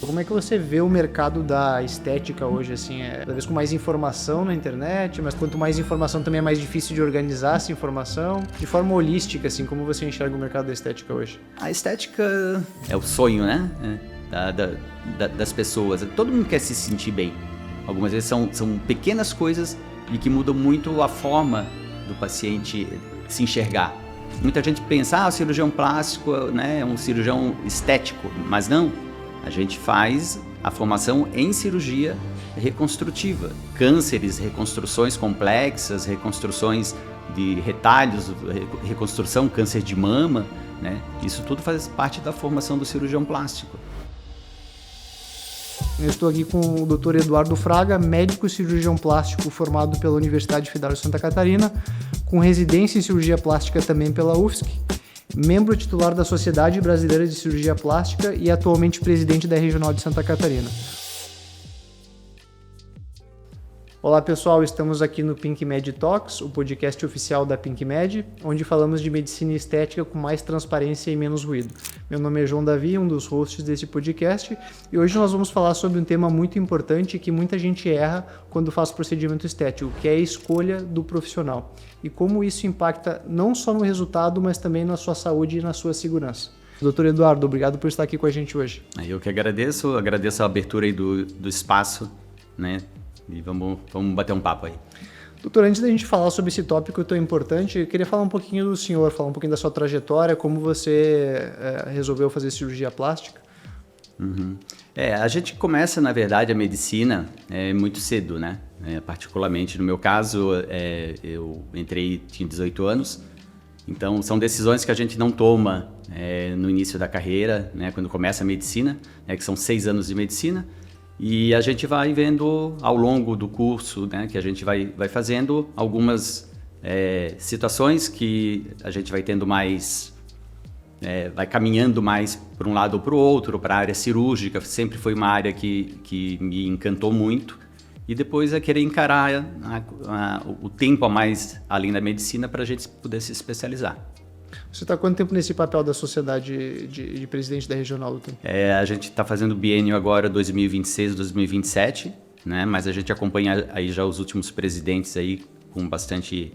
Como é que você vê o mercado da estética hoje, assim, cada vez com mais informação na internet, mas quanto mais informação também é mais difícil de organizar essa informação, de forma holística, assim, como você enxerga o mercado da estética hoje? A estética é o sonho, né? Das pessoas. Todo mundo quer se sentir bem. Algumas vezes são pequenas coisas e que mudam muito a forma do paciente se enxergar. Muita gente pensa, o cirurgião plástico, né, é um cirurgião estético, mas não. A gente faz a formação em cirurgia reconstrutiva. Cânceres, reconstruções complexas, reconstruções de retalhos, reconstrução, câncer de mama, né? Isso tudo faz parte da formação do cirurgião plástico. Eu estou aqui com o Dr. Eduardo Fraga, médico cirurgião plástico formado pela Universidade Federal de Santa Catarina, com residência em cirurgia plástica também pela UFSC, membro titular da Sociedade Brasileira de Cirurgia Plástica e atualmente presidente da Regional de Santa Catarina. Olá pessoal, estamos aqui no Pink Med Talks, o podcast oficial da Pink Med, onde falamos de medicina estética com mais transparência e menos ruído. Meu nome é João Davi, um dos hosts desse podcast, e hoje nós vamos falar sobre um tema muito importante que muita gente erra quando faz procedimento estético, que é a escolha do profissional, e como isso impacta não só no resultado, mas também na sua saúde e na sua segurança. Doutor Eduardo, obrigado por estar aqui com a gente hoje. Eu que agradeço a abertura aí do espaço, né? E vamos bater um papo aí. Doutor, antes da gente falar sobre esse tópico tão importante, eu queria falar um pouquinho do senhor, falar um pouquinho da sua trajetória, como você resolveu fazer cirurgia plástica. Uhum. A gente começa, na verdade, a medicina muito cedo, né? Particularmente no meu caso, eu tinha 18 anos, então são decisões que a gente não toma no início da carreira, né? Quando começa a medicina, que são 6 anos de medicina. E a gente vai vendo ao longo do curso, né, que a gente vai fazendo algumas situações que a gente vai tendo mais, vai caminhando mais para um lado ou para o outro, para a área cirúrgica, sempre foi uma área que me encantou muito. E depois é querer encarar o tempo a mais além da medicina para a gente poder se especializar. Você está há quanto tempo nesse papel da sociedade de presidente da regional, doutor? A gente está fazendo biênio agora 2026, 2027, né? Mas a gente acompanha aí já os últimos presidentes aí com bastante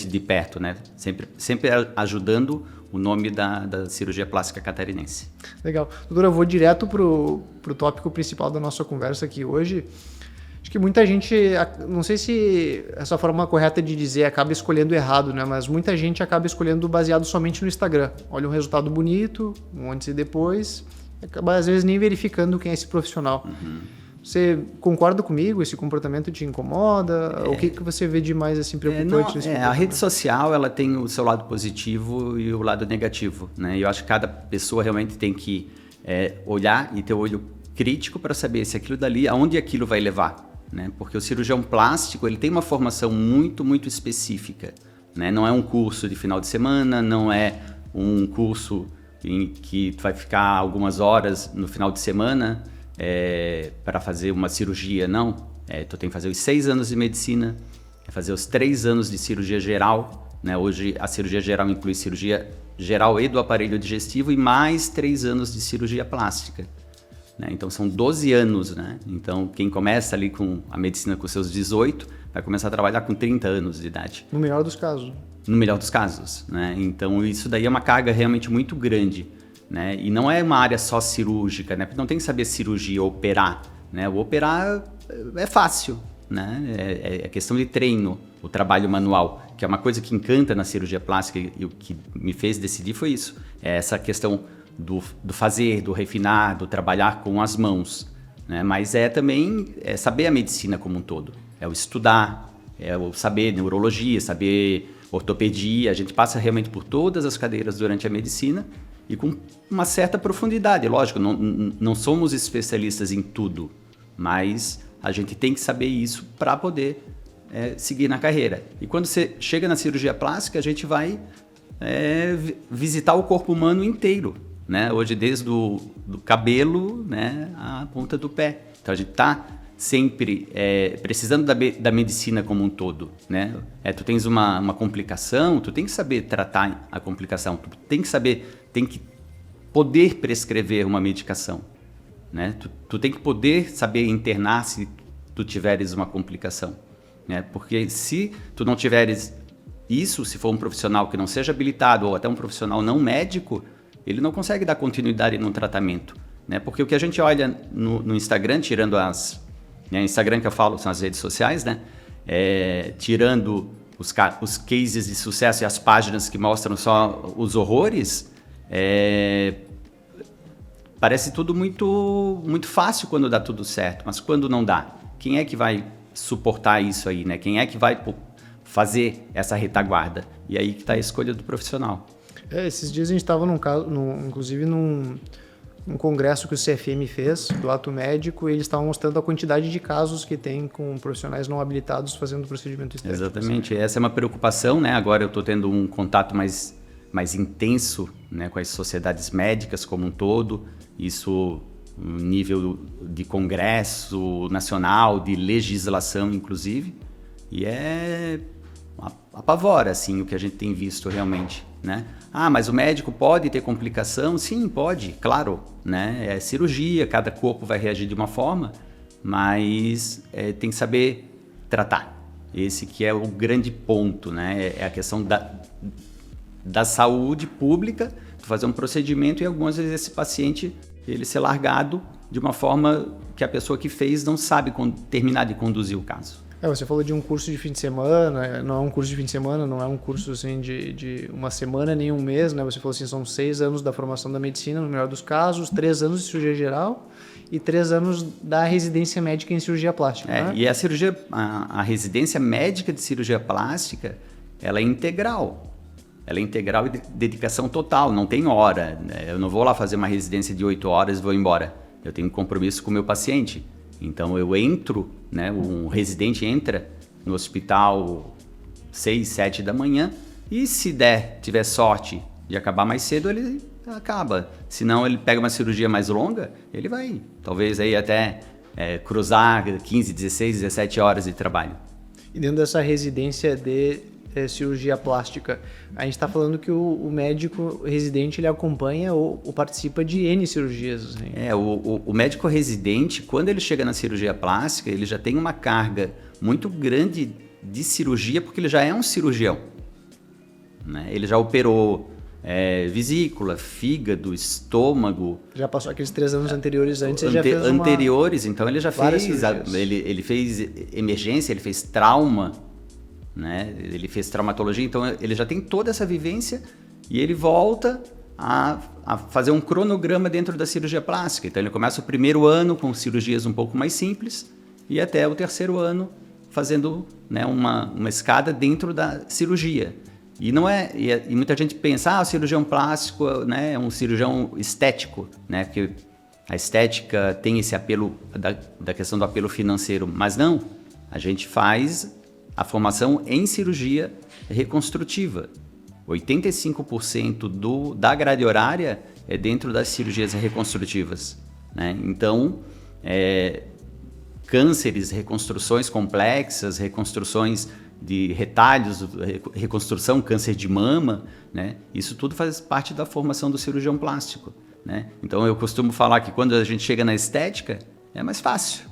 de perto, né? Sempre ajudando o nome da cirurgia plástica catarinense. Legal. Doutor, eu vou direto pro tópico principal da nossa conversa aqui hoje. Acho que muita gente, não sei se essa forma correta de dizer acaba escolhendo errado, né? Mas muita gente acaba escolhendo baseado somente no Instagram. Olha um resultado bonito, um antes e depois, e acaba às vezes nem verificando quem é esse profissional. Uhum. Você concorda comigo? Esse comportamento te incomoda? O que você vê de mais assim, preocupante nesse comportamento? A rede social ela tem o seu lado positivo e o lado negativo, né? Eu acho que cada pessoa realmente tem que olhar e ter o olho crítico para saber se aquilo dali, aonde aquilo vai levar. Né? Porque o cirurgião plástico ele tem uma formação muito, muito específica. Né? Não é um curso de final de semana, não é um curso em que tu vai ficar algumas horas no final de semana para fazer uma cirurgia, não. Tu tem que fazer os 6 anos de medicina, fazer os 3 anos de cirurgia geral. Né? Hoje a cirurgia geral inclui cirurgia geral e do aparelho digestivo e mais 3 anos de cirurgia plástica. Né? Então são 12 anos, né? Então quem começa ali com a medicina com seus 18 vai começar a trabalhar com 30 anos de idade. No melhor dos casos. No melhor dos casos, né? Então isso daí é uma carga realmente muito grande, né? E não é uma área só cirúrgica, né? Porque não tem que saber cirurgia, operar, né? O operar é fácil, né? É questão de treino, o trabalho manual, que é uma coisa que encanta na cirurgia plástica e o que me fez decidir foi isso. É essa questão do fazer, do refinar, do trabalhar com as mãos, né? Mas também saber a medicina como um todo, o estudar, o saber neurologia, saber ortopedia, a gente passa realmente por todas as cadeiras durante a medicina e com uma certa profundidade, lógico, não somos especialistas em tudo, mas a gente tem que saber isso para poder seguir na carreira. E quando você chega na cirurgia plástica, a gente vai visitar o corpo humano inteiro. Né? Hoje desde do cabelo, né, à ponta do pé. Então a gente está sempre precisando da medicina como um todo. Né? Tu tens uma complicação, tu tem que saber tratar a complicação, tu tem que poder prescrever uma medicação. né? Tu tem que poder saber internar se tu tiveres uma complicação, né? Porque se tu não tiveres isso, se for um profissional que não seja habilitado ou até um profissional não médico, ele não consegue dar continuidade no tratamento, né? Porque o que a gente olha no Instagram, tirando Instagram que eu falo, são as redes sociais, né? Tirando os cases de sucesso e as páginas que mostram só os horrores, parece tudo muito, muito fácil quando dá tudo certo, mas quando não dá, quem é que vai suportar isso aí, né? Quem é que vai fazer essa retaguarda? E aí que está a escolha do profissional. Esses dias a gente estava inclusive num congresso que o CFM fez, do ato médico, e eles estavam mostrando a quantidade de casos que tem com profissionais não habilitados fazendo procedimento estético. Exatamente, essa é uma preocupação, né? Agora eu estou tendo um contato mais intenso, né, com as sociedades médicas como um todo, isso no nível de congresso nacional, de legislação inclusive, e apavora assim, o que a gente tem visto realmente, né? Mas o médico pode ter complicação? Sim, pode, claro, né? É cirurgia, cada corpo vai reagir de uma forma, mas tem que saber tratar. Esse que é o grande ponto, né? É a questão da saúde pública, fazer um procedimento e algumas vezes esse paciente ele ser largado de uma forma que a pessoa que fez não sabe terminar de conduzir o caso. Você falou de um curso de fim de semana, não é um curso de fim de semana, não é um curso assim, de uma semana nem um mês, né? Você falou assim, são 6 anos da formação da medicina, no melhor dos casos, 3 anos de cirurgia geral e 3 anos da residência médica em cirurgia plástica. Né? E a residência médica de cirurgia plástica, ela é integral. Ela é integral e dedicação total, não tem hora. Né? Eu não vou lá fazer uma residência de 8 horas e vou embora. Eu tenho um compromisso com o meu paciente. Então eu entro, né, um residente entra no hospital 6, 7 da manhã e se tiver sorte de acabar mais cedo, ele acaba. Se não, ele pega uma cirurgia mais longa, ele vai talvez aí até cruzar 15, 16, 17 horas de trabalho. E dentro dessa residência de cirurgia plástica, a gente está falando que o médico residente ele acompanha ou participa de N cirurgias. Assim. O médico residente, quando ele chega na cirurgia plástica, ele já tem uma carga muito grande de cirurgia, porque ele já é um cirurgião. Né? Ele já operou vesícula, fígado, estômago. Já passou aqueles 3 anos anteriores então ele já fez. Ele fez emergência, ele fez trauma. Né? Ele fez traumatologia, então ele já tem toda essa vivência e ele volta a fazer um cronograma dentro da cirurgia plástica. Então ele começa o primeiro ano com cirurgias um pouco mais simples e até o terceiro ano fazendo, né, uma escada dentro da cirurgia. E não e muita gente pensa, o cirurgião plástico, né, é um cirurgião estético, né, porque a estética tem esse apelo da questão do apelo financeiro, mas não, a gente faz a formação em cirurgia reconstrutiva. 85% da grade horária é dentro das cirurgias reconstrutivas. Né? Então, cânceres, reconstruções complexas, reconstruções de retalhos, reconstrução, câncer de mama, né? Isso tudo faz parte da formação do cirurgião plástico. Né? Então, eu costumo falar que quando a gente chega na estética, é mais fácil.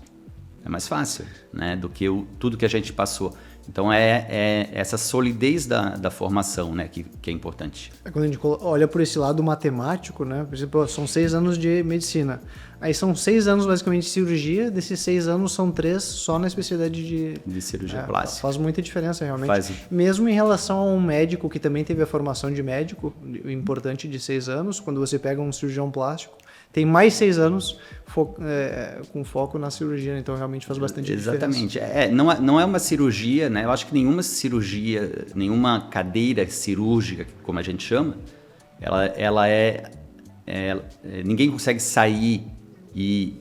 É mais fácil, né, do que tudo que a gente passou. Então é essa solidez da formação, né, que é importante. Quando a gente olha por esse lado matemático, né, por exemplo, são 6 anos de medicina. Aí são 6 anos basicamente de cirurgia, desses 6 anos são 3 só na especialidade de cirurgia plástica. Faz muita diferença realmente. Mesmo em relação a um médico que também teve a formação de médico, importante de 6 anos, quando você pega um cirurgião plástico, tem mais 6 anos com foco na cirurgia, então realmente faz bastante diferença. Exatamente. Não é uma cirurgia, né? Eu acho que nenhuma cirurgia, nenhuma cadeira cirúrgica, como a gente chama, ninguém consegue sair e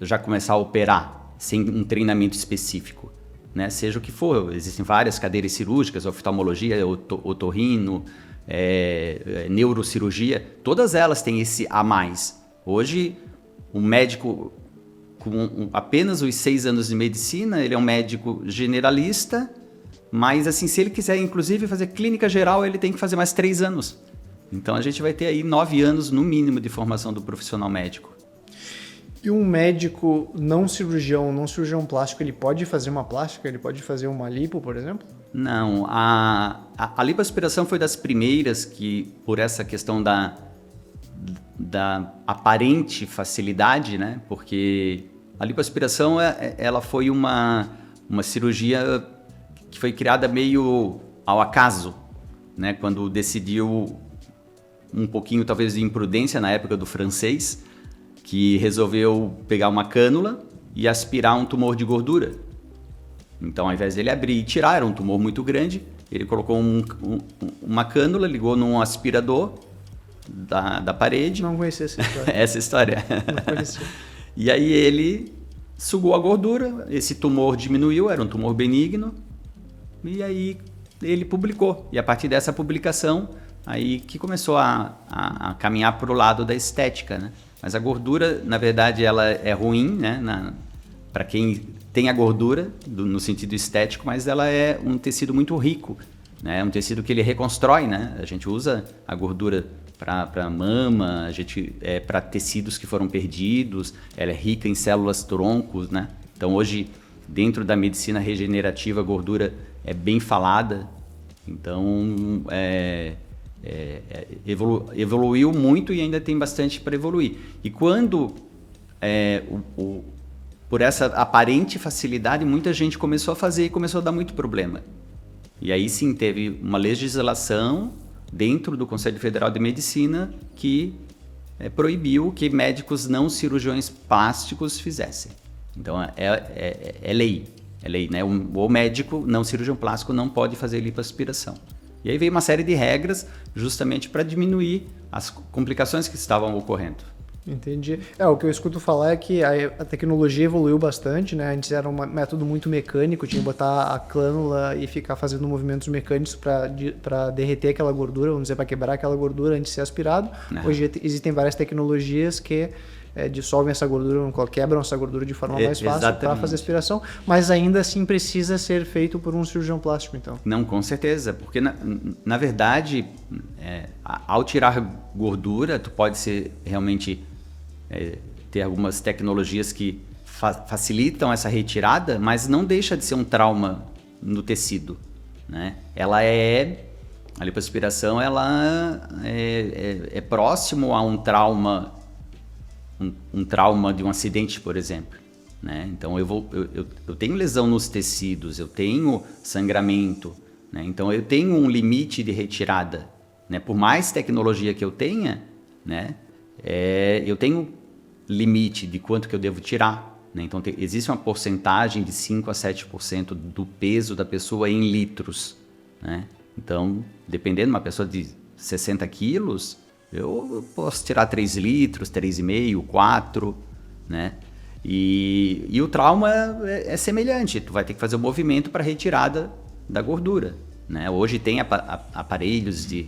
já começar a operar sem um treinamento específico. Né? Seja o que for, existem várias cadeiras cirúrgicas, oftalmologia, otorrino, neurocirurgia, todas elas têm esse a mais. Hoje, um médico com apenas os 6 anos de medicina, ele é um médico generalista, mas assim, se ele quiser inclusive fazer clínica geral, ele tem que fazer mais 3 anos. Então a gente vai ter aí 9 anos no mínimo de formação do profissional médico. E um médico não cirurgião plástico, ele pode fazer uma plástica? Ele pode fazer uma lipo, por exemplo? Não, a lipoaspiração foi das primeiras que, por essa questão da aparente facilidade, né? Porque a lipoaspiração ela foi uma cirurgia que foi criada meio ao acaso, né? Quando decidiu um pouquinho talvez de imprudência na época do francês, que resolveu pegar uma cânula e aspirar um tumor de gordura. Então, ao invés dele abrir e tirar, era um tumor muito grande, ele colocou uma cânula, ligou num aspirador da parede. Não conhecia essa história. Essa história. Não conhecia. E aí ele sugou a gordura, esse tumor diminuiu, era um tumor benigno, e aí ele publicou. E a partir dessa publicação, aí que começou a caminhar para o lado da estética, né? Mas a gordura, na verdade, ela é ruim, né? Para quem tem a gordura, no sentido estético, mas ela é um tecido muito rico, né? É um tecido que ele reconstrói, né? A gente usa a gordura para mama, para tecidos que foram perdidos, ela é rica em células troncos, né? Então hoje, dentro da medicina regenerativa, a gordura é bem falada, então evoluiu muito e ainda tem bastante para evoluir. E quando, por essa aparente facilidade, muita gente começou a fazer e começou a dar muito problema. E aí sim teve uma legislação dentro do Conselho Federal de Medicina que proibiu que médicos não cirurgiões plásticos fizessem. Então é lei, né? O médico não cirurgião plástico não pode fazer lipoaspiração. E aí veio uma série de regras justamente para diminuir as complicações que estavam ocorrendo. Entendi. O que eu escuto falar é que a tecnologia evoluiu bastante, né? Antes era um método muito mecânico, tinha que botar a cânula e ficar fazendo movimentos mecânicos para derreter aquela gordura, vamos dizer, para quebrar aquela gordura antes de ser aspirado. Não. Hoje existem várias tecnologias que dissolvem essa gordura, quebram essa gordura de forma mais fácil para fazer aspiração, mas ainda assim precisa ser feito por um cirurgião plástico, então. Não, com certeza, porque na verdade, ao tirar gordura, tu pode ser realmente ter algumas tecnologias que facilitam essa retirada, mas não deixa de ser um trauma no tecido, né? A lipoaspiração, ela é próximo a um trauma de um acidente, por exemplo, né? Então eu tenho lesão nos tecidos, eu tenho sangramento, né? Então eu tenho um limite de retirada, né? Por mais tecnologia que eu tenha, né? Eu tenho limite de quanto que eu devo tirar, né? Então existe uma porcentagem de 5 a 7% do peso da pessoa em litros, né? Então, dependendo de uma pessoa de 60 quilos, eu posso tirar 3 litros, 3,5, 4, né? E o trauma é semelhante, tu vai ter que fazer o movimento para retirada da gordura, né? Hoje tem aparelhos de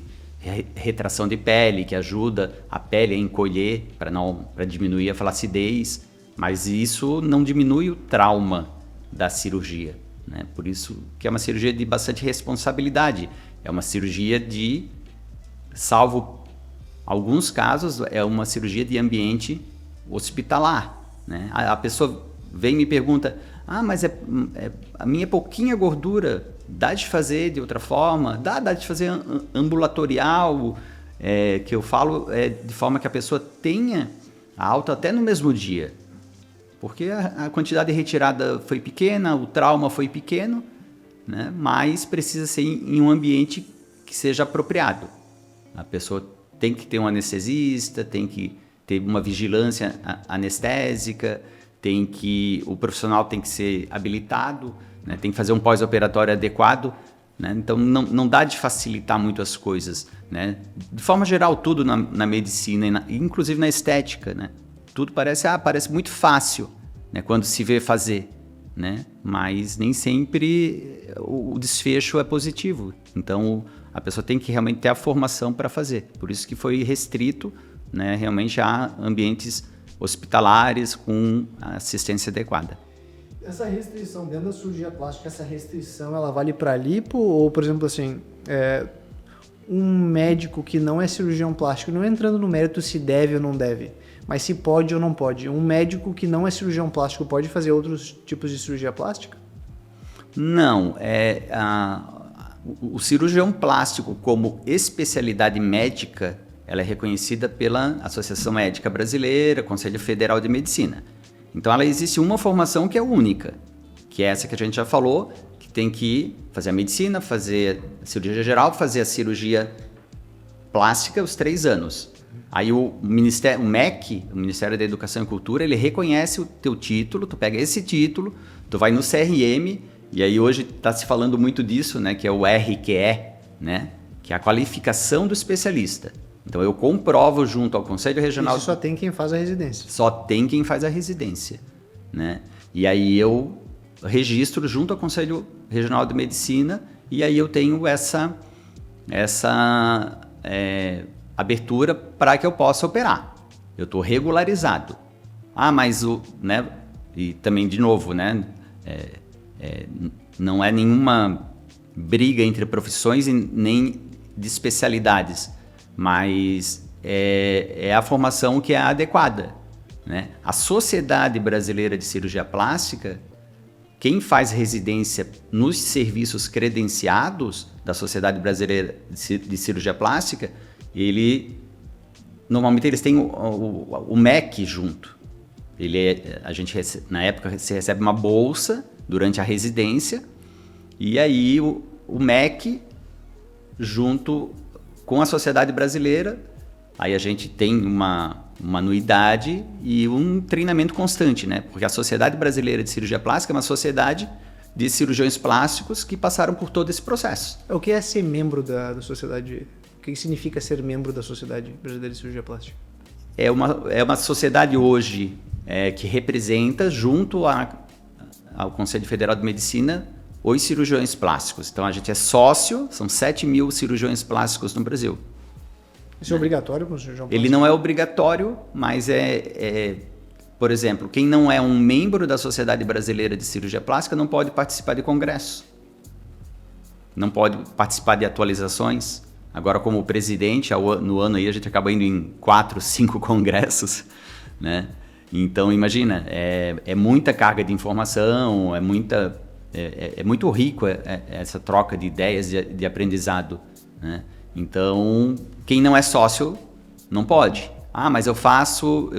retração de pele que ajuda a pele a encolher para diminuir a flacidez, mas isso não diminui o trauma da cirurgia, né? Por isso que é uma cirurgia de bastante responsabilidade, é uma cirurgia salvo alguns casos, é uma cirurgia de ambiente hospitalar, né? A pessoa vem e me pergunta, mas a minha pouquinha gordura, dá de fazer de outra forma? Dá de fazer ambulatorial, que eu falo de forma que a pessoa tenha a alta até no mesmo dia. Porque a quantidade de retirada foi pequena, o trauma foi pequeno, né? Mas precisa ser em um ambiente que seja apropriado. A pessoa tem que ter um anestesista, tem que ter uma vigilância anestésica, o profissional tem que ser habilitado, né? Tem que fazer um pós-operatório adequado, né? Então não dá de facilitar muito as coisas, né? De forma geral, tudo na medicina, inclusive na estética, né? Tudo parece muito fácil, né? Quando se vê fazer, né? Mas nem sempre o desfecho é positivo. Então a pessoa tem que realmente ter a formação para fazer. Por isso que foi restrito, né, realmente a ambientes hospitalares com assistência adequada. Essa restrição dentro da cirurgia plástica, essa restrição ela vale para lipo ou, por exemplo, assim, um médico que não é cirurgião plástico, não entrando no mérito se deve ou não deve, Mas se pode ou não pode? Um médico que não é cirurgião plástico pode fazer outros tipos de cirurgia plástica? Não, o cirurgião plástico como especialidade médica, ela é reconhecida pela Associação Médica Brasileira, Conselho Federal de Medicina. Então ela existe uma formação que é única, que é essa que a gente já falou, que tem que fazer a medicina, fazer a cirurgia geral, fazer a cirurgia plástica os 3 anos. Aí o MEC, o Ministério da Educação e Cultura, ele reconhece o teu título, tu pega esse título, tu vai no CRM, e aí hoje está se falando muito disso, né, que é o RQE, né, que é a qualificação do especialista. Então eu comprovo junto ao Conselho Regional... Isso só tem quem faz a residência. Só tem quem faz a residência, né? E aí eu registro junto ao Conselho Regional de Medicina e aí eu tenho essa abertura para que eu possa operar. Eu estou regularizado. Mas né? E também de novo, né? Não é nenhuma briga entre profissões e nem de especialidades, mas é a formação que é adequada, né? A Sociedade Brasileira de Cirurgia Plástica, quem faz residência nos serviços credenciados da Sociedade Brasileira de Cirurgia Plástica, normalmente eles têm o MEC junto. Na época você recebe uma bolsa durante a residência e aí o MEC junto com a Sociedade Brasileira, aí a gente tem uma anuidade e um treinamento constante, né? Porque a Sociedade Brasileira de Cirurgia Plástica é uma sociedade de cirurgiões plásticos que passaram por todo esse processo. O que é ser membro da sociedade? O que significa ser membro da Sociedade Brasileira de Cirurgia Plástica? É uma sociedade hoje que representa, junto ao Conselho Federal de Medicina, os cirurgiões plásticos. Então a gente é sócio, são 7.000 cirurgiões plásticos no Brasil. Isso é obrigatório para o cirurgião plástico? Ele não é obrigatório, mas por exemplo, quem não é um membro da Sociedade Brasileira de Cirurgia Plástica não pode participar de congresso, não pode participar de atualizações. Agora, como presidente, no ano aí a gente acaba indo em 4, 5 congressos, né? Então, imagina, é muita carga de informação, é muito rico essa troca de ideias de aprendizado, né? Então, quem não é sócio não pode. Mas eu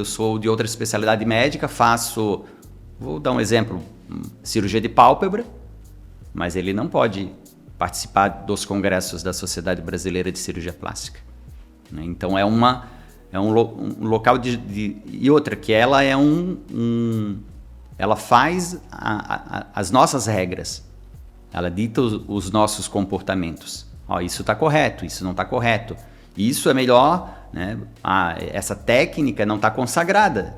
sou de outra especialidade médica, vou dar um exemplo, cirurgia de pálpebra, mas ele não pode participar dos congressos da Sociedade Brasileira de Cirurgia Plástica, né? Então, é um local e outra, que ela ela faz as nossas regras, ela dita os nossos comportamentos. Isso está correto, isso não está correto. Isso é melhor, né? Essa técnica não está consagrada.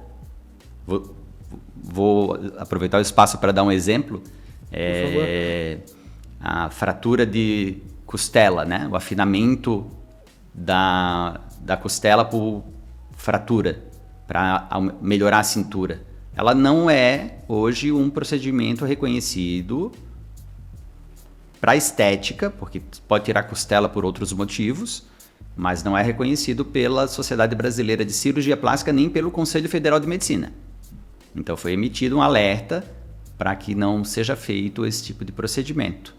Vou aproveitar o espaço para dar um exemplo. A fratura de costela, né? O afinamento da costela por fratura, para melhorar a cintura. Ela não é, hoje, um procedimento reconhecido para estética, porque pode tirar costela por outros motivos, mas não é reconhecido pela Sociedade Brasileira de Cirurgia Plástica nem pelo Conselho Federal de Medicina. Então foi emitido um alerta para que não seja feito esse tipo de procedimento.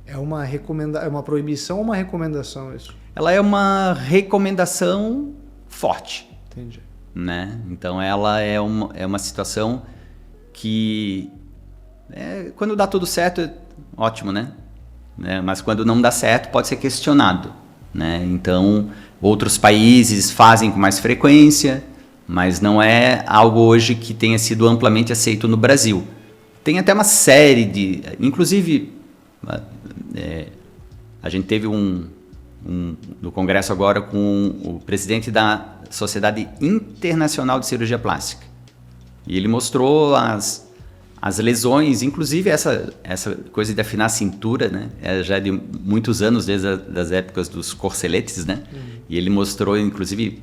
É uma proibição ou uma recomendação isso? Ela é uma recomendação forte. Entendi. Né? Então ela é uma situação que quando dá tudo certo é ótimo, né? Mas quando não dá certo pode ser questionado, né? Então outros países fazem com mais frequência, mas não é algo hoje que tenha sido amplamente aceito no Brasil. Tem até uma série inclusive a gente teve no congresso agora com o presidente da Sociedade Internacional de Cirurgia Plástica. E ele mostrou as lesões, inclusive essa coisa de afinar a cintura, né? Já de muitos anos, desde as épocas dos corceletes, né? E ele mostrou, inclusive,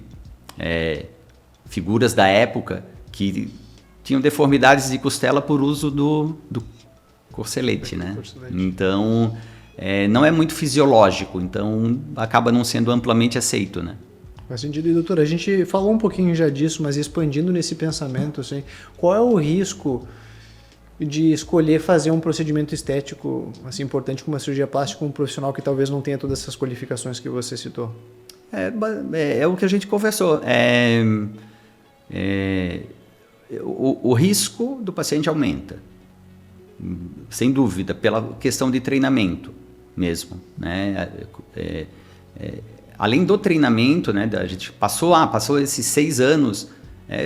figuras da época que tinham deformidades de costela por uso do corcelete, né? Então, não é muito fisiológico, então acaba não sendo amplamente aceito, né? Faz sentido. E, doutora, a gente falou um pouquinho já disso, mas expandindo nesse pensamento, assim, qual é o risco de escolher fazer um procedimento estético assim, importante como a cirurgia plástica com um profissional que talvez não tenha todas essas qualificações que você citou? É o que a gente conversou. O risco do paciente aumenta, sem dúvida, pela questão de treinamento mesmo, né? Além do treinamento, né, a gente passou esses 6 anos,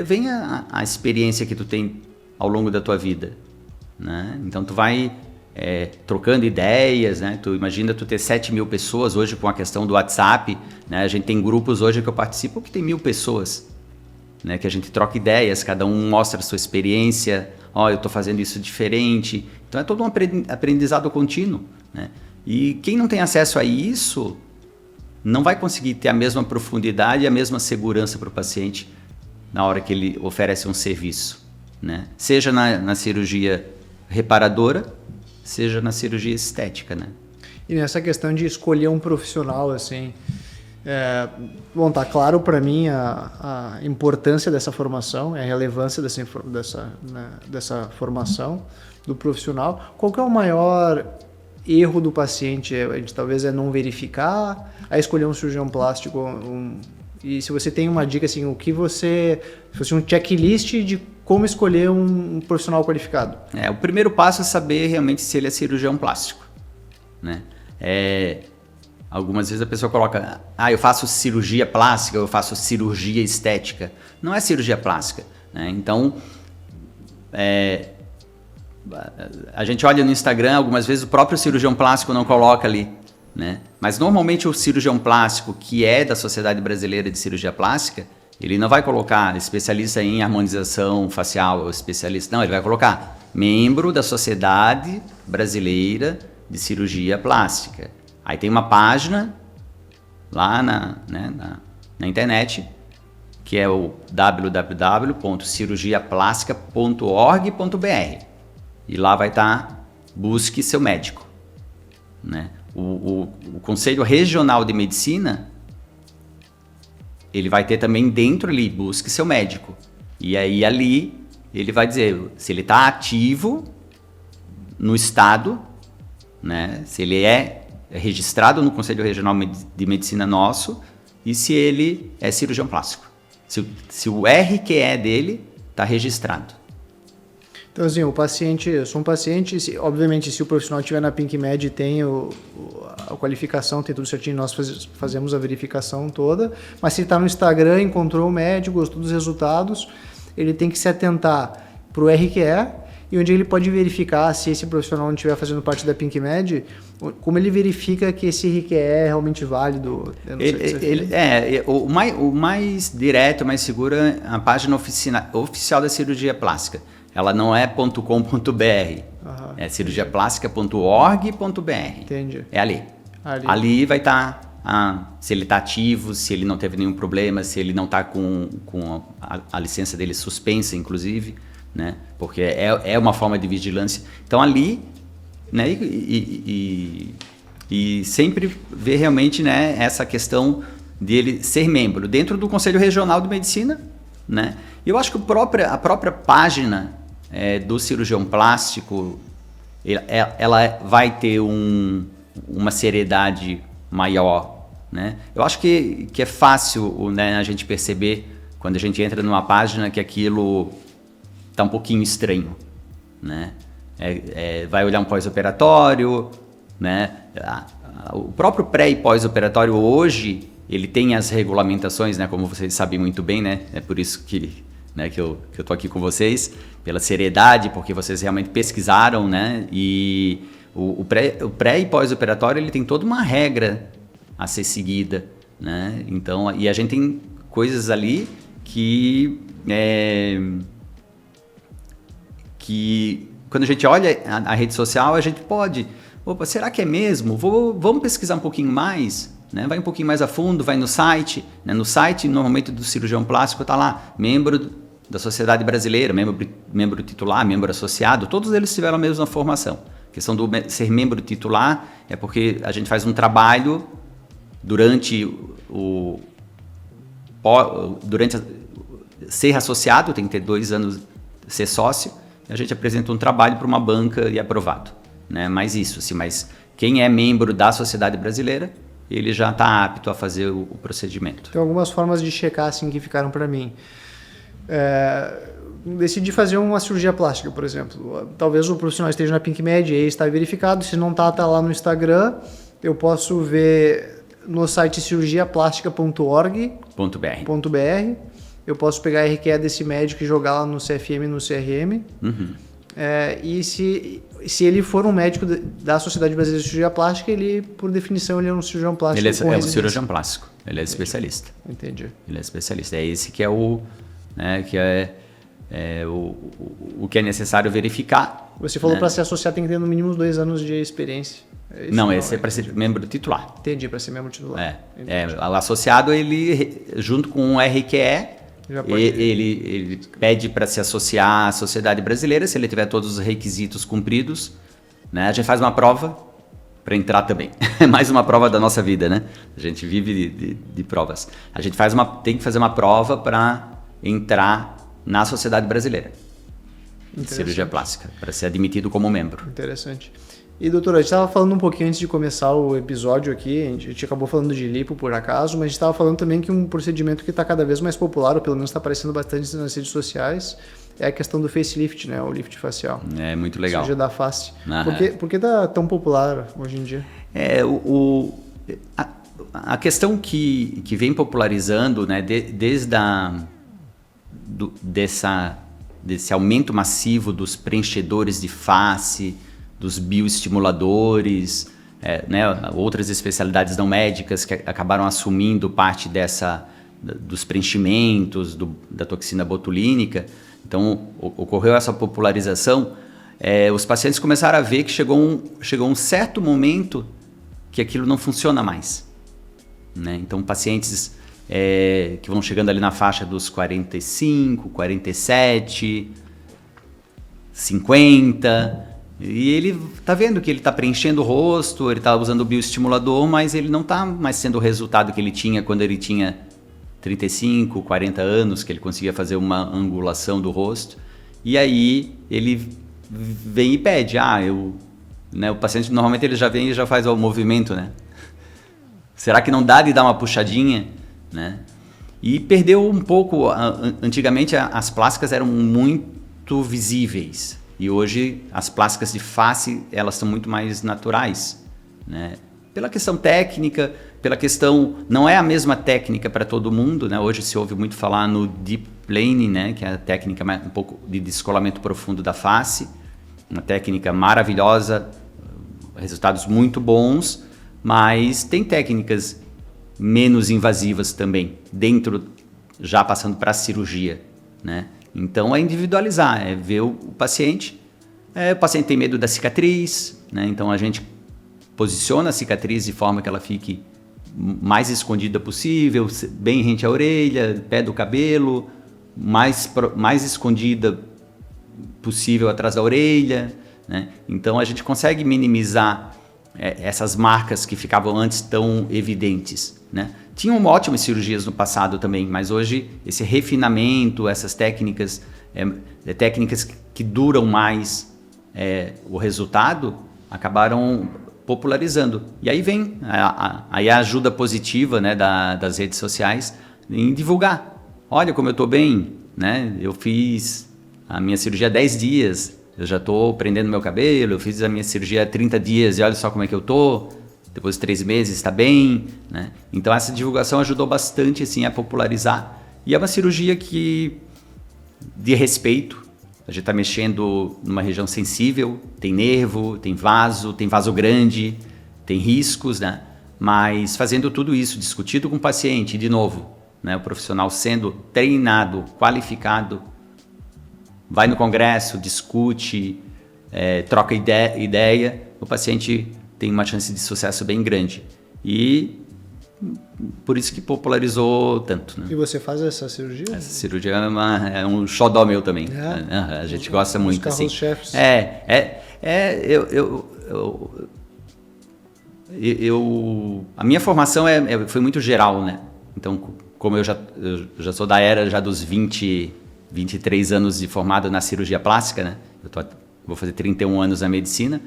vem a experiência que tu tem ao longo da tua vida, né? Então tu vai trocando ideias, né? Tu imagina tu ter 7.000 pessoas hoje com a questão do WhatsApp, né? A gente tem grupos hoje que eu participo que tem 1.000 pessoas, né? Que a gente troca ideias, cada um mostra a sua experiência, eu estou fazendo isso diferente. Então é todo um aprendizado contínuo, né? E quem não tem acesso a isso não vai conseguir ter a mesma profundidade e a mesma segurança para o paciente na hora que ele oferece um serviço, né? Seja na cirurgia reparadora, seja na cirurgia estética, né? E nessa questão de escolher um profissional, assim, bom, tá claro para mim a importância dessa formação, a relevância dessa formação do profissional. Qual que é o maior erro do paciente? Talvez é não verificar, escolher um cirurgião plástico, e se você tem uma dica, assim, se fosse um checklist de como escolher um profissional qualificado. O primeiro passo é saber realmente se ele é cirurgião plástico, né? Algumas vezes a pessoa coloca, eu faço cirurgia plástica, eu faço cirurgia estética. Não é cirurgia plástica, né? Então, a gente olha no Instagram, algumas vezes o próprio cirurgião plástico não coloca ali, né? Mas normalmente o cirurgião plástico que é da Sociedade Brasileira de Cirurgia Plástica, ele não vai colocar especialista em harmonização facial, ou especialista, não, ele vai colocar membro da Sociedade Brasileira de Cirurgia Plástica. Aí tem uma página lá na internet, que é o www.cirurgiaplástica.org.br. E lá vai estar, busque seu médico, né? O Conselho Regional de Medicina, ele vai ter também dentro ali, busque seu médico. E aí ali ele vai dizer se ele está ativo no estado, né? Se ele é registrado no Conselho Regional de Medicina nosso e se ele é cirurgião plástico. Se o RQE dele está registrado. Então, assim, eu sou um paciente, obviamente, se o profissional estiver na PinkMed e tem a qualificação, tem tudo certinho, nós fazemos a verificação toda, mas se ele está no Instagram, encontrou o médico, gostou dos resultados, ele tem que se atentar para o RQE e onde ele pode verificar se esse profissional não estiver fazendo parte da PinkMed, como ele verifica que esse RQE é realmente válido. O mais direto, mais seguro é a página oficial da cirurgia plástica. Ela não é .com.br, é cirurgiaplástica.org.br. Entendi. É ali. Ali vai estar se ele está ativo, se ele não teve nenhum problema, se ele não está com a licença dele suspensa, inclusive, né? Porque é uma forma de vigilância. Então ali, né? E sempre ver realmente, né, essa questão de ele ser membro dentro do Conselho Regional de Medicina, né? E eu acho que a própria página do cirurgião plástico, ela vai ter uma seriedade maior, né? Eu acho que é fácil, né, a gente perceber quando a gente entra numa página que aquilo está um pouquinho estranho, né? Vai olhar um pós-operatório, né? O próprio pré e pós-operatório hoje, ele tem as regulamentações, né? Como vocês sabem muito bem, né? É por isso que eu tô aqui com vocês, pela seriedade, porque vocês realmente pesquisaram, né? E o pré e pós-operatório, ele tem toda uma regra a ser seguida, né? Então, e a gente tem coisas ali que quando a gente olha a rede social, a gente pode, será que é mesmo? Vamos pesquisar um pouquinho mais, né? Vai um pouquinho mais a fundo, vai no site, né? No site, normalmente, do cirurgião plástico está lá, membro da Sociedade Brasileira, membro titular, membro associado, todos eles tiveram a mesma formação. A questão do ser membro titular é porque a gente faz um trabalho durante ser associado, tem que ter 2 anos ser sócio, a gente apresenta um trabalho para uma banca e é aprovado, né? Mais isso, assim, mas quem é membro da Sociedade Brasileira, ele já está apto a fazer o procedimento. Tem algumas formas de checar assim que ficaram para mim. Decidi fazer uma cirurgia plástica, por exemplo. Talvez o profissional esteja na PinkMed e está verificado. Se não está lá no Instagram, eu posso ver no site cirurgiaplástica.org.br. Eu posso pegar a RQE desse médico e jogar lá no CFM e no CRM. Uhum. E se ele for um médico da Sociedade Brasileira de Cirurgia Plástica, ele, por definição, ele é um cirurgião plástico. Ele é um cirurgião plástico. Ele é especialista. Entendi. Ele é especialista. É esse que é o... Né, que é o que é necessário verificar. Você falou, né? para se associar tem que ter no mínimo 2 anos de experiência. Não, esse é para ser membro titular. Entendi, para ser membro titular. O associado, ele, junto com o RQE, ele pede para se associar à Sociedade Brasileira, se ele tiver todos os requisitos cumpridos, né? A gente faz uma prova para entrar também. É mais uma prova da nossa vida, né? A gente vive de provas. A gente tem que fazer uma prova para entrar na Sociedade Brasileira de Cirurgia Plástica, para ser admitido como membro. Interessante. E, doutora, a gente estava falando um pouquinho antes de começar o episódio aqui, a gente acabou falando de lipo por acaso, mas a gente estava falando também que um procedimento que está cada vez mais popular, ou pelo menos está aparecendo bastante nas redes sociais, é a questão do facelift, né? O lift facial. É muito legal. Cirurgia da face. Por que está tão popular hoje em dia? A questão que vem popularizando, né, desde desse aumento massivo dos preenchedores de face, dos bioestimuladores, né, outras especialidades não médicas que acabaram assumindo parte dos preenchimentos, da toxina botulínica. Então, ocorreu essa popularização. Os pacientes começaram a ver que chegou um certo momento que aquilo não funciona mais, né? Então, pacientes que vão chegando ali na faixa dos 45, 47, 50, e ele está vendo que ele está preenchendo o rosto, ele está usando o bioestimulador, mas ele não está mais tendo o resultado que ele tinha quando ele tinha 35, 40 anos, que ele conseguia fazer uma angulação do rosto. E aí ele vem e pede, né, o paciente normalmente ele já vem e já faz o movimento, né? Será que não dá de dar uma puxadinha, né? E perdeu um pouco. Antigamente as plásticas eram muito visíveis e hoje as plásticas de face elas são muito mais naturais, né? Pela questão técnica, pela questão não é a mesma técnica para todo mundo, né? Hoje se ouve muito falar no deep plane, né? Que é a técnica um pouco de descolamento profundo da face, uma técnica maravilhosa, resultados muito bons, mas tem técnicas menos invasivas também, já passando para a cirurgia, né? Então é individualizar, é ver o paciente. O paciente tem medo da cicatriz, né? Então a gente posiciona a cicatriz de forma que ela fique mais escondida possível, bem rente à orelha, pé do cabelo, mais escondida possível atrás da orelha, né? Então a gente consegue minimizar essas marcas que ficavam antes tão evidentes, né? Tinham ótimas cirurgias no passado também, mas hoje esse refinamento, essas técnicas, técnicas que duram mais o resultado, acabaram popularizando. E aí vem aí a ajuda positiva, né, das redes sociais em divulgar. Olha como eu estou bem, né? Eu fiz a minha cirurgia há 10 dias, eu já estou prendendo meu cabelo, eu fiz a minha cirurgia há 30 dias e olha só como é que eu estou. Depois de 3 meses está bem, né? Então essa divulgação ajudou bastante assim, a popularizar. E é uma cirurgia de respeito. A gente está mexendo numa região sensível, tem nervo, tem vaso grande, tem riscos, né? Mas fazendo tudo isso, discutido com o paciente, de novo, né? O profissional sendo treinado, qualificado, vai no congresso, discute, troca ideia, o paciente tem uma chance de sucesso bem grande. E por isso que popularizou tanto, né? E você faz essa cirurgia? Essa cirurgia é um xodó meu também. A gente gosta muito, assim. Chefes. A minha formação foi muito geral, né? Então, como eu já sou da era já dos 23 anos de formado na cirurgia plástica, né? Vou fazer 31 anos na medicina,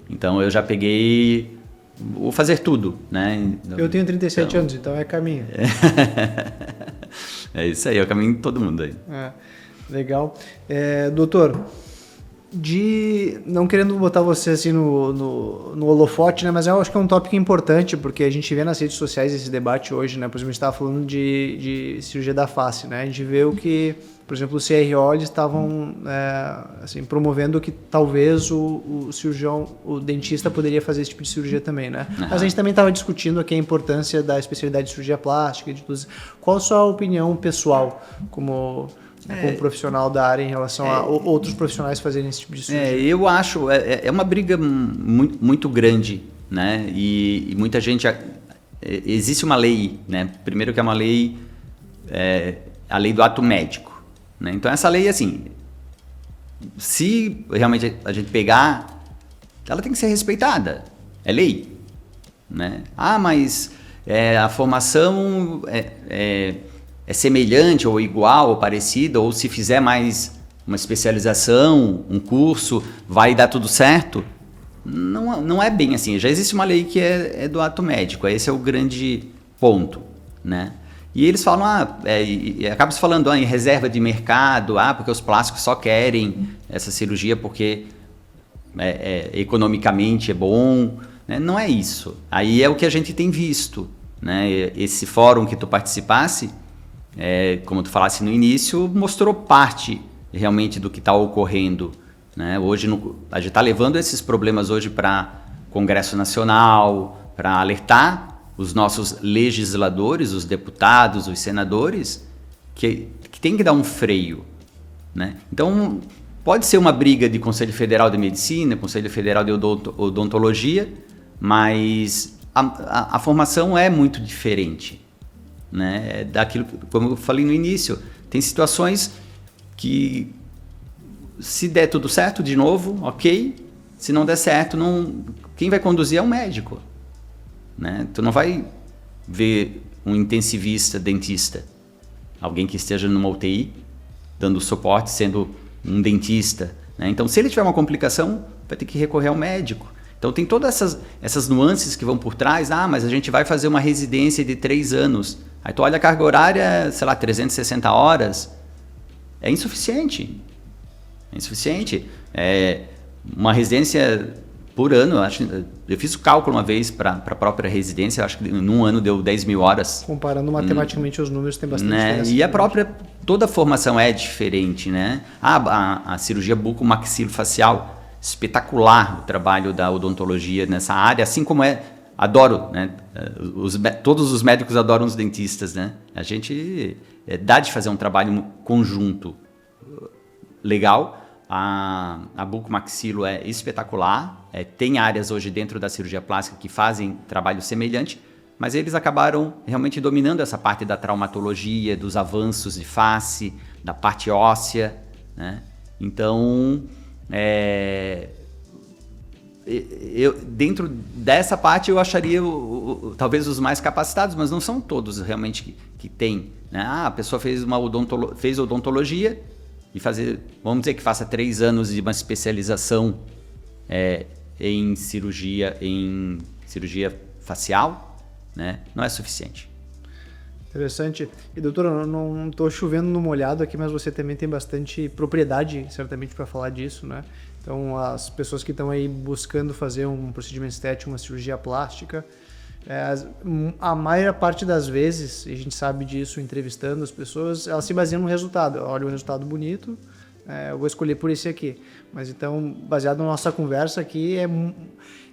então eu já peguei, vou fazer tudo, né? Eu tenho 37 anos, então é caminho. É isso aí, é o caminho de todo mundo aí. Legal. Doutor, não querendo botar você assim no holofote, né? Mas eu acho que é um tópico importante, porque a gente vê nas redes sociais esse debate hoje, né? Por exemplo, a gente estava falando de cirurgia da face, né? A gente vê o que, por exemplo, o CRO, eles estavam assim, promovendo que talvez o cirurgião, o dentista poderia fazer esse tipo de cirurgia também, né? Uhum. Mas a gente também estava discutindo aqui a importância da especialidade de cirurgia plástica e de tudo isso. Qual a sua opinião pessoal como profissional da área em relação a outros profissionais fazerem esse tipo de cirurgia? Eu acho, é uma briga muito, muito grande, né? E muita gente... Existe uma lei, né? Primeiro que é uma lei, a lei do ato médico, né? Então essa lei, assim, se realmente a gente pegar, ela tem que ser respeitada, é lei, né? Mas a formação é semelhante ou igual ou parecida, ou se fizer mais uma especialização, um curso, vai dar tudo certo? Não é bem assim. Já existe uma lei que é do ato médico, esse é o grande ponto, né? E eles falam, e acaba se falando em reserva de mercado, porque os plásticos só querem essa cirurgia porque economicamente é bom, né? Não é isso. Aí é o que a gente tem visto, né? Esse fórum que tu participasse, como tu falasse no início, mostrou parte realmente do que está ocorrendo, né? Hoje a gente está levando esses problemas hoje para Congresso Nacional, para alertar os nossos legisladores, os deputados, os senadores, que tem que dar um freio, né? Então, pode ser uma briga de Conselho Federal de Medicina, Conselho Federal de Odontologia, mas a formação é muito diferente, né? Daquilo, como eu falei no início, tem situações que, se der tudo certo, de novo, ok. Se não der certo, quem vai conduzir é o médico, né? Tu não vai ver um intensivista, dentista, alguém que esteja numa UTI, dando suporte, sendo um dentista, né? Então, se ele tiver uma complicação, vai ter que recorrer ao médico. Então, tem todas essas nuances que vão por trás. Mas a gente vai fazer uma residência de 3 anos. Aí tu olha a carga horária, sei lá, 360 horas. É insuficiente. É insuficiente. Uma residência por ano, eu fiz o cálculo uma vez para a própria residência, acho que num ano deu 10 mil horas. Comparando matematicamente os números, tem bastante diferença. E toda a formação é diferente, né? A cirurgia bucomaxilofacial, espetacular o trabalho da odontologia nessa área, assim como adoro, né? Todos os médicos adoram os dentistas, né? A gente dá de fazer um trabalho conjunto legal. A bucomaxilo é espetacular, tem áreas hoje dentro da cirurgia plástica que fazem trabalho semelhante, mas eles acabaram realmente dominando essa parte da traumatologia, dos avanços de face, da parte óssea, né? Então, dentro dessa parte eu acharia talvez os mais capacitados, mas não são todos realmente que têm, né? A pessoa fez odontologia e vamos dizer que faça 3 anos de uma especialização em cirurgia facial, né? Não é suficiente. Interessante. E doutor, eu não estou chovendo no molhado aqui, mas você também tem bastante propriedade, certamente, para falar disso, né? Então, as pessoas que estão aí buscando fazer um procedimento estético, uma cirurgia plástica, a maior parte das vezes, e a gente sabe disso entrevistando as pessoas, elas se baseiam no resultado. Olha o resultado bonito, eu vou escolher por esse aqui. Mas então, baseado na nossa conversa aqui,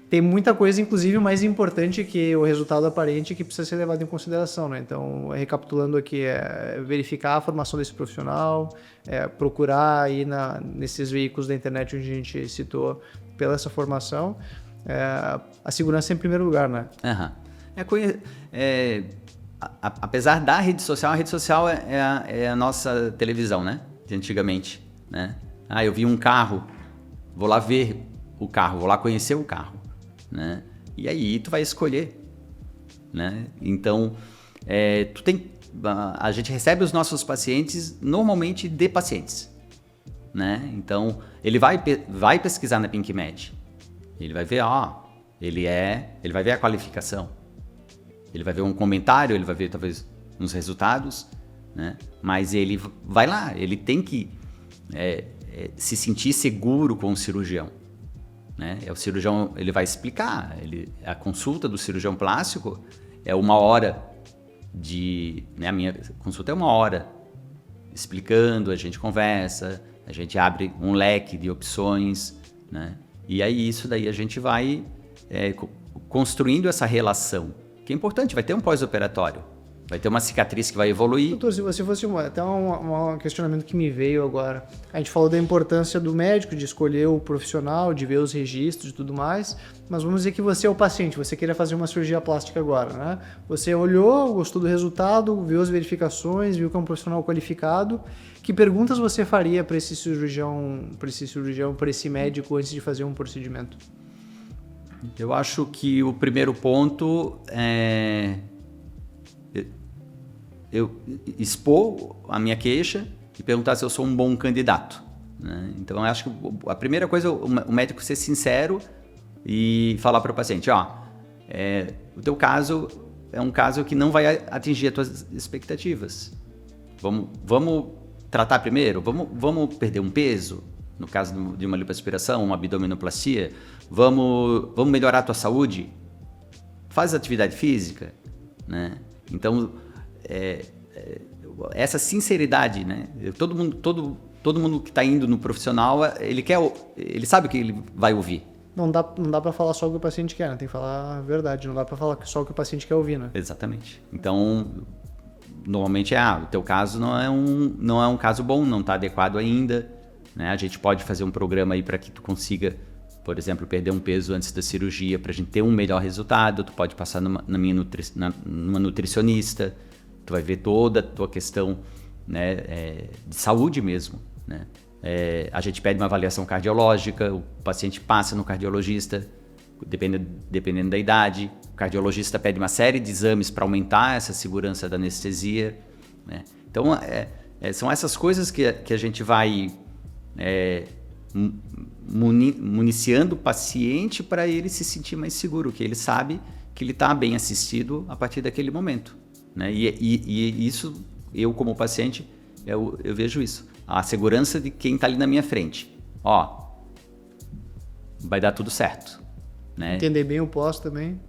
tem muita coisa, inclusive, mais importante que o resultado aparente que precisa ser levado em consideração, né? Então, recapitulando aqui, verificar a formação desse profissional, procurar aí nesses veículos da internet onde a gente citou pela essa formação, a segurança em primeiro lugar, né? Apesar da rede social, a rede social é a nossa televisão, né? De antigamente, né? Eu vi um carro, vou lá ver o carro, vou lá conhecer o carro, né? E aí tu vai escolher, né? Então, tu tem a gente recebe os nossos pacientes normalmente de pacientes, né? Então, ele vai pesquisar na PinkMed. Ele vai ver, ele vai ver a qualificação. Ele vai ver um comentário, ele vai ver talvez uns resultados, né? Mas ele vai lá, ele tem que se sentir seguro com o cirurgião, né? O cirurgião, ele vai explicar, a consulta do cirurgião plástico é 1 hora né? A minha consulta é 1 hora, explicando, a gente conversa, a gente abre um leque de opções, né? E aí isso daí a gente vai construindo essa relação, que é importante, vai ter um pós-operatório, vai ter uma cicatriz que vai evoluir. Doutor, se você fosse até um questionamento que me veio agora, a gente falou da importância do médico, de escolher o profissional, de ver os registros e tudo mais, mas vamos dizer que você é o paciente, você queria fazer uma cirurgia plástica agora, né? Você olhou, gostou do resultado, viu as verificações, viu que é um profissional qualificado. Que perguntas você faria para esse cirurgião, para esse médico antes de fazer um procedimento? Eu acho que o primeiro ponto é eu expor a minha queixa e perguntar se eu sou um bom candidato, né? Então, eu acho que a primeira coisa é o médico ser sincero e falar para o paciente, o teu caso é um caso que não vai atingir as tuas expectativas. Vamos tratar primeiro? Vamos perder um peso? No caso de uma lipoaspiração, uma abdominoplastia? Vamos melhorar a tua saúde? Faz atividade física, né? Então, essa sinceridade, né? Todo mundo que está indo no profissional, ele sabe o que ele vai ouvir. Não dá para falar só o que o paciente quer, né? Tem que falar a verdade, não dá para falar só o que o paciente quer ouvir, né? Exatamente. Então, normalmente o teu caso não é um caso bom, não está adequado ainda, né? A gente pode fazer um programa aí para que tu consiga, por exemplo, perder um peso antes da cirurgia, para a gente ter um melhor resultado. Tu pode passar numa nutricionista, tu vai ver toda a tua questão, né, de saúde mesmo, né? A gente pede uma avaliação cardiológica, o paciente passa no cardiologista, dependendo da idade. O cardiologista pede uma série de exames para aumentar essa segurança da anestesia, né? Então, são essas coisas que a gente vai municiando o paciente para ele se sentir mais seguro, que ele sabe que ele está bem assistido a partir daquele momento, né? E isso, eu como paciente, eu vejo isso. A segurança de quem está ali na minha frente. Vai dar tudo certo, né? Entender bem o pós também.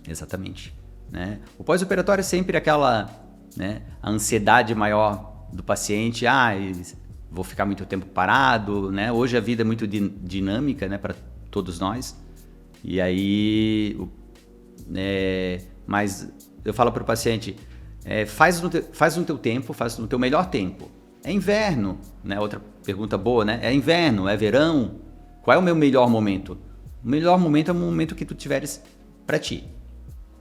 Exatamente, né? O pós-operatório é sempre aquela, né, a ansiedade maior do paciente. Vou ficar muito tempo parado, né? Hoje a vida é muito dinâmica, né, para todos nós. E aí, mas eu falo para o paciente, faz no teu tempo, faz no teu melhor tempo. É inverno, né? Outra pergunta boa, né? É inverno, é verão? Qual é o meu melhor momento? O melhor momento é o momento que tu tiveres para ti.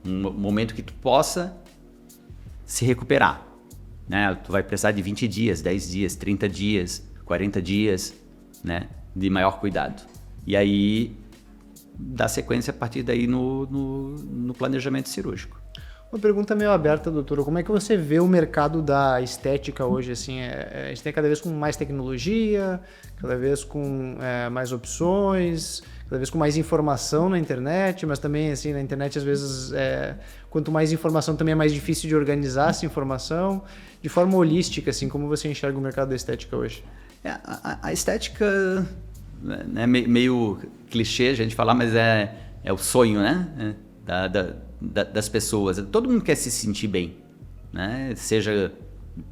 Um momento que tu possa se recuperar, né? Tu vai precisar de 20 dias, 10 dias, 30 dias, 40 dias, né, de maior cuidado. E aí, dá sequência a partir daí no planejamento cirúrgico. Uma pergunta meio aberta, doutora. Como é que você vê o mercado da estética hoje? Assim, a gente tem cada vez com mais tecnologia, cada vez com mais opções, cada vez com mais informação na internet, mas também assim, na internet às vezes quanto mais informação também é mais difícil de organizar essa informação. De forma holística, assim, como você enxerga o mercado da estética hoje? A estética, né, meio clichê a gente falar, mas é o sonho, né, das pessoas. Todo mundo quer se sentir bem, né? Seja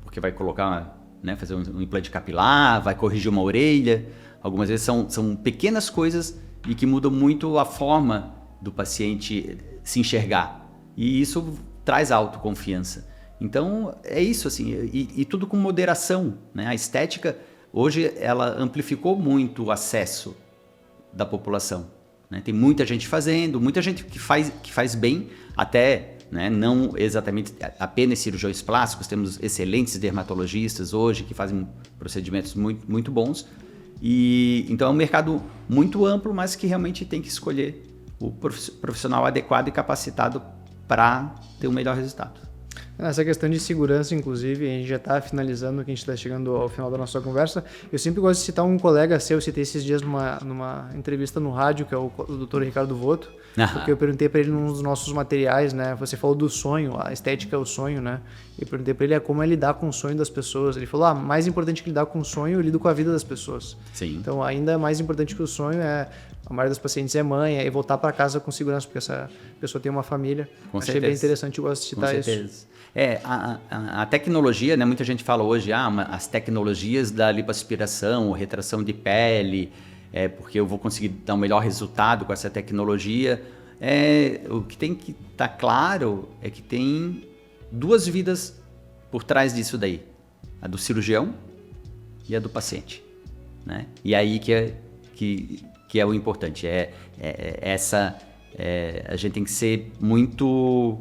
porque vai colocar, né, fazer um implante capilar, vai corrigir uma orelha. Algumas vezes são pequenas coisas e que mudam muito a forma do paciente se enxergar. E isso traz autoconfiança. Então, é isso, assim, e tudo com moderação, né? A estética, hoje, ela amplificou muito o acesso da população, né? Tem muita gente fazendo, muita gente que faz bem, até, né, não exatamente apenas cirurgiões plásticos, temos excelentes dermatologistas hoje que fazem procedimentos muito, muito bons. E então é um mercado muito amplo, mas que realmente tem que escolher o profissional adequado e capacitado para ter um melhor resultado. Essa questão de segurança, inclusive, a gente já está finalizando, que a gente está chegando ao final da nossa conversa. Eu sempre gosto de citar um colega seu, eu citei esses dias numa entrevista no rádio, que é o Dr. Ricardo Voto, porque eu perguntei para ele num dos nossos materiais, né? Você falou do sonho, a estética é o sonho, né? Eu perguntei para ele como é lidar com o sonho das pessoas. Ele falou, mais importante que lidar com o sonho, eu lido com a vida das pessoas. Sim. Então, ainda mais importante que o sonho a maioria dos pacientes é mãe, é voltar para casa com segurança, porque essa pessoa tem uma família. Achei bem interessante, eu gosto de citar isso. A tecnologia, né? Muita gente fala hoje, as tecnologias da lipoaspiração, retração de pele, porque eu vou conseguir dar um melhor resultado com essa tecnologia. O que tem que estar claro é que tem duas vidas por trás disso daí. A do cirurgião e a do paciente, né? E aí que é o importante. A gente tem que ser muito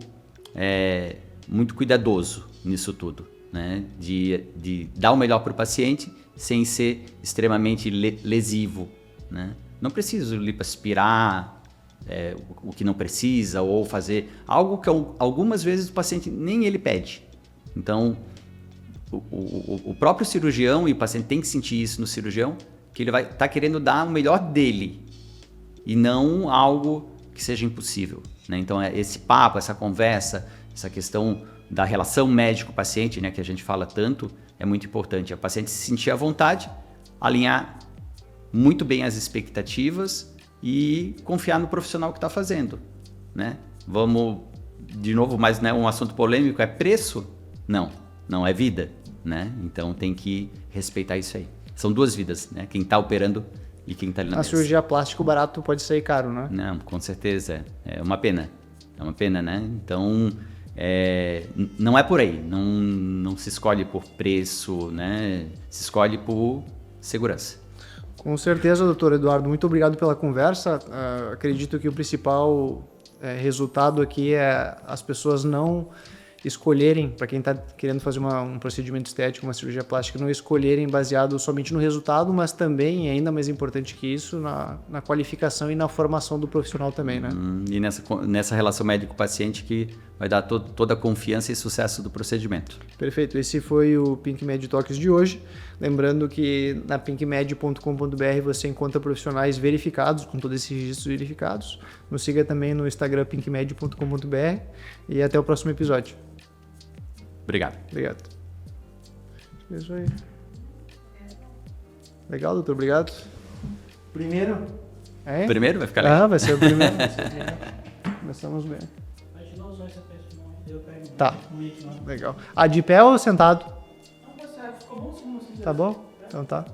cuidadoso nisso tudo, né? De dar o melhor para o paciente sem ser extremamente lesivo, né? Não preciso lipoaspirar o que não precisa ou fazer algo que algumas vezes o paciente nem ele pede. Então, o próprio cirurgião e o paciente tem que sentir isso no cirurgião, que ele vai estar querendo dar o melhor dele e não algo que seja impossível, né? Então, esse papo, essa conversa, essa questão da relação médico-paciente, né, que a gente fala tanto, é muito importante. O paciente se sentir à vontade, alinhar muito bem as expectativas e confiar no profissional que está fazendo, né? Vamos, de novo, mas né, um assunto polêmico é preço? Não é vida, né? Então tem que respeitar isso aí. São duas vidas, né? Quem está operando e quem está ali na mesa. A cirurgia plástica, o barato pode sair caro, né? Não, com certeza. É uma pena. É uma pena, né? Então, não é por aí. Não se escolhe por preço, né? Se escolhe por segurança. Com certeza, doutor Eduardo. Muito obrigado pela conversa. Acredito que o principal resultado aqui é as pessoas não escolherem, para quem está querendo fazer um procedimento estético, uma cirurgia plástica, não escolherem baseado somente no resultado, mas também, ainda mais importante que isso, na qualificação e na formação do profissional também, né? E nessa relação médico-paciente que vai dar toda a confiança e sucesso do procedimento. Perfeito. Esse foi o Pink Med Talks de hoje. Lembrando que na pinkmed.com.br você encontra profissionais verificados, com todos esses registros verificados. Nos siga também no Instagram pinkmed.com.br e até o próximo episódio. Obrigado. Isso aí. Legal, doutor. Obrigado. Primeiro? Primeiro? Vai ficar legal? Vai ser o primeiro. Começamos bem. Tá. Legal. De pé ou sentado? Tá bom? Então tá.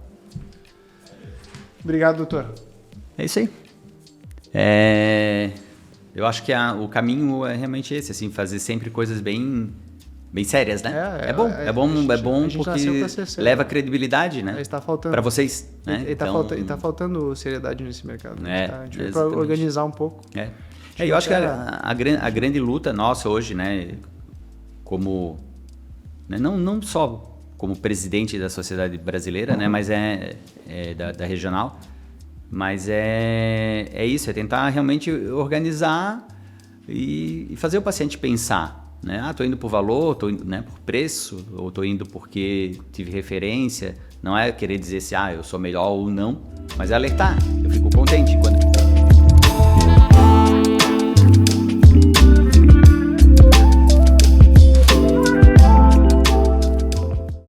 Obrigado, doutor. É isso aí. Eu acho que o caminho é realmente esse, assim, fazer sempre coisas bem sérias, né? É bom porque leva credibilidade, né? Está faltando. Para vocês, né? Tá faltando seriedade nesse mercado. A gente vai para organizar um pouco. Eu acho que a grande luta nossa hoje, né? Como, né, não só como presidente da sociedade brasileira, né? Mas da regional. Mas é isso, é tentar realmente organizar e fazer o paciente pensar, né? Tô indo por valor, tô indo, né, por preço, ou tô indo porque tive referência. Não é querer dizer se eu sou melhor ou não, mas é alertar. Eu fico contente quando